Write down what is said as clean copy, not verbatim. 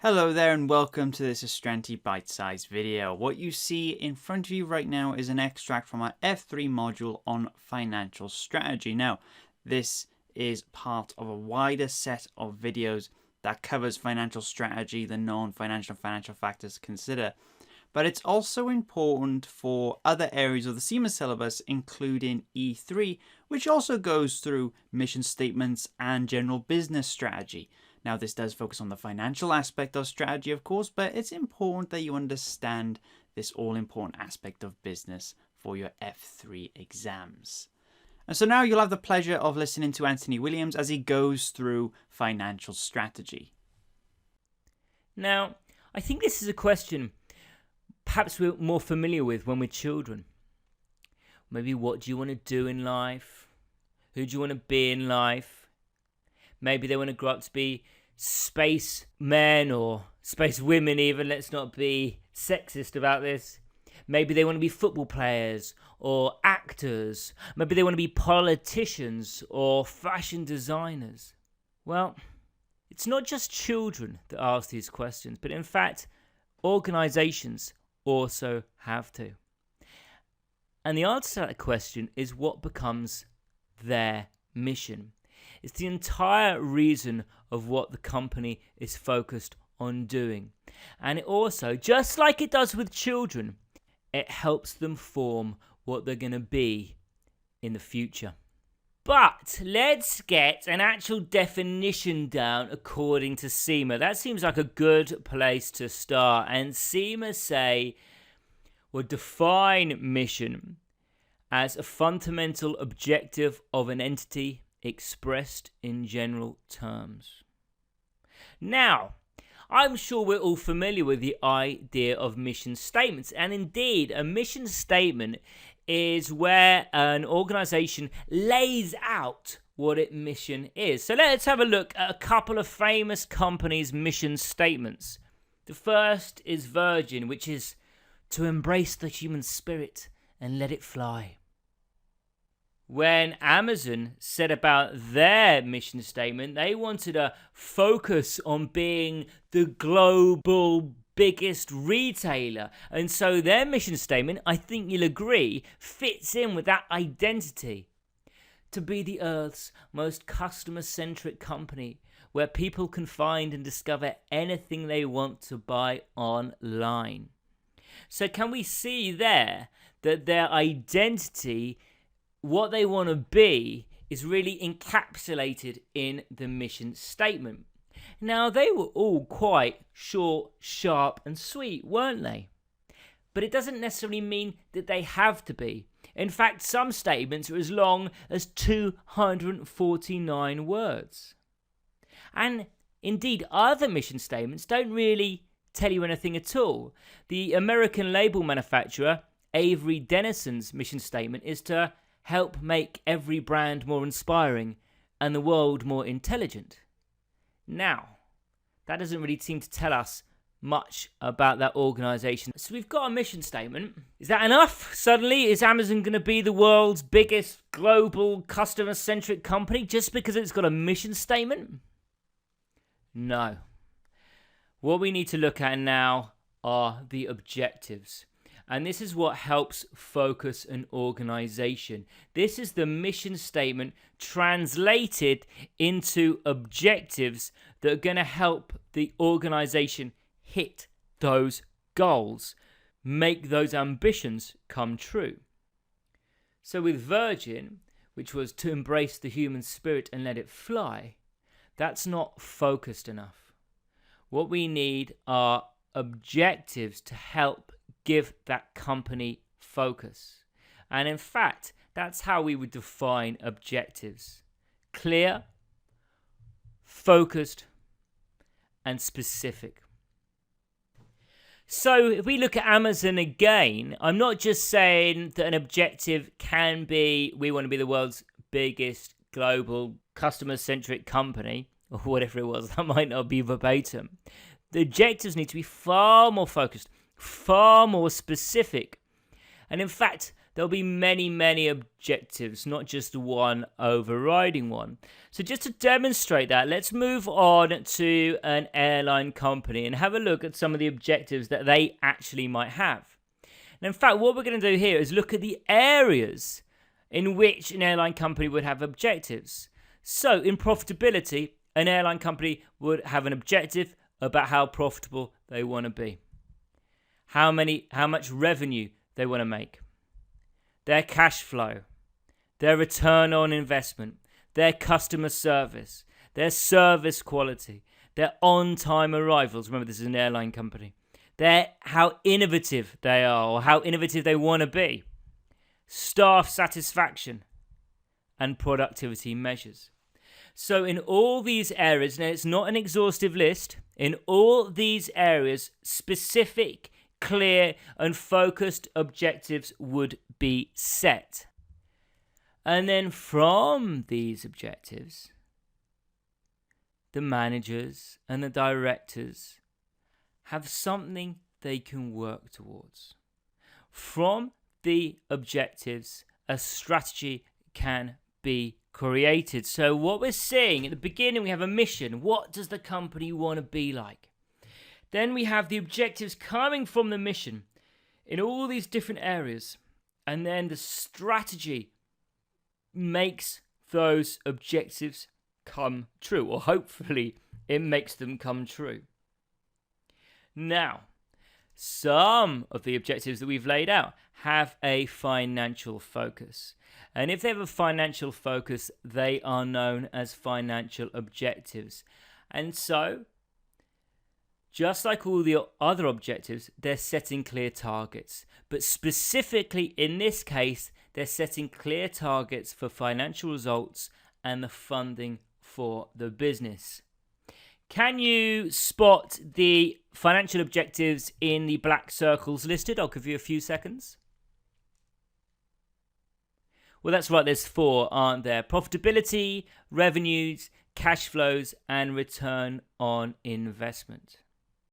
Hello there and welcome to this Astranti bite-sized video. What you see in front of you right now is an extract from our F3 module on financial strategy. Now, this is part of a wider set of videos that covers financial strategy, the non-financial and financial factors to consider. But it's also important for other areas of the CIMA syllabus, including E3, which also goes through mission statements and general business strategy. Now, this does focus on the financial aspect of strategy, of course, but it's important that you understand this all-important aspect of business for your F3 exams. And so now you'll have the pleasure of listening to Anthony Williams as he goes through financial strategy. Now, I think this is a question perhaps we're more familiar with when we're children. Maybe what do you want to do in life? Who do you want to be in life? Maybe they want to grow up to be space men or space women even. Let's not be sexist about this. Maybe they want to be football players or actors. Maybe they want to be politicians or fashion designers. Well, it's not just children that ask these questions, but in fact, organizations also have to. And the answer to that question is what becomes their mission. It's the entire reason of what the company is focused on doing. And it also, just like it does with children, it helps them form what they're going to be in the future. But let's get an actual definition down according to CIMA. That seems like a good place to start. And CIMA say, or define mission as a fundamental objective of an entity expressed in general terms. Now, I'm sure we're all familiar with the idea of mission statements, and indeed, a mission statement is where an organization lays out what its mission is. So let's have a look at a couple of famous companies' mission statements. The first is Virgin, which is to embrace the human spirit and let it fly. When Amazon said about their mission statement, they wanted to focus on being the global biggest retailer. And so their mission statement, I think you'll agree, fits in with that identity. To be the Earth's most customer-centric company, where people can find and discover anything they want to buy online. So can we see there that their identity, what they want to be, is really encapsulated in the mission statement? Now, they were all quite short, sharp, and sweet, weren't they? But it doesn't necessarily mean that they have to be. In fact, some statements are as long as 249 words. And indeed, other mission statements don't really tell you anything at all. The American label manufacturer, Avery Dennison's mission statement is to help make every brand more inspiring and the world more intelligent. Now, that doesn't really seem to tell us much about that organization. So we've got a mission statement. Is that enough? Suddenly, is Amazon going to be the world's biggest global customer-centric company just because it's got a mission statement? No. What we need to look at now are the objectives. And this is what helps focus an organization. This is the mission statement translated into objectives that are going to help the organization hit those goals, make those ambitions come true. So with Virgin, which was to embrace the human spirit and let it fly, that's not focused enough. What we need are objectives to help give that company focus. And in fact, that's how we would define objectives. Clear, focused, and specific. So if we look at Amazon again, I'm not just saying that an objective can be, we want to be the world's biggest global customer-centric company, or whatever it was. That might not be verbatim. The objectives need to be far more focused, far more specific. And in fact, there'll be many objectives, not just one overriding one. So just to demonstrate that, let's move on to an airline company and have a look at some of the objectives that they actually might have. And in fact, what we're going to do here is look at the areas in which an airline company would have objectives. So in profitability, an airline company would have an objective about how profitable they want to be, how much revenue they want to make, their cash flow, their return on investment, their customer service, their service quality, their on-time arrivals. Remember, this is an airline company. How innovative they are, or how innovative they want to be, staff satisfaction, and productivity measures. So in all these areas, now it's not an exhaustive list, in all these areas, specific, clear, and focused objectives would be set. And then from these objectives, the managers and the directors have something they can work towards. From the objectives, a strategy can be created. So what we're seeing at the beginning, we have a mission. What does the company want to be like? Then we have the objectives coming from the mission in all these different areas. And then the strategy makes those objectives come true, or hopefully it makes them come true. Now, some of the objectives that we've laid out have a financial focus. And if they have a financial focus, they are known as financial objectives. And so, just like all the other objectives, they're setting clear targets. But specifically in this case, they're setting clear targets for financial results and the funding for the business. Can you spot the financial objectives in the black circles listed? I'll give you a few seconds. Well, that's right, there's 4, aren't there? Profitability, revenues, cash flows, and return on investment.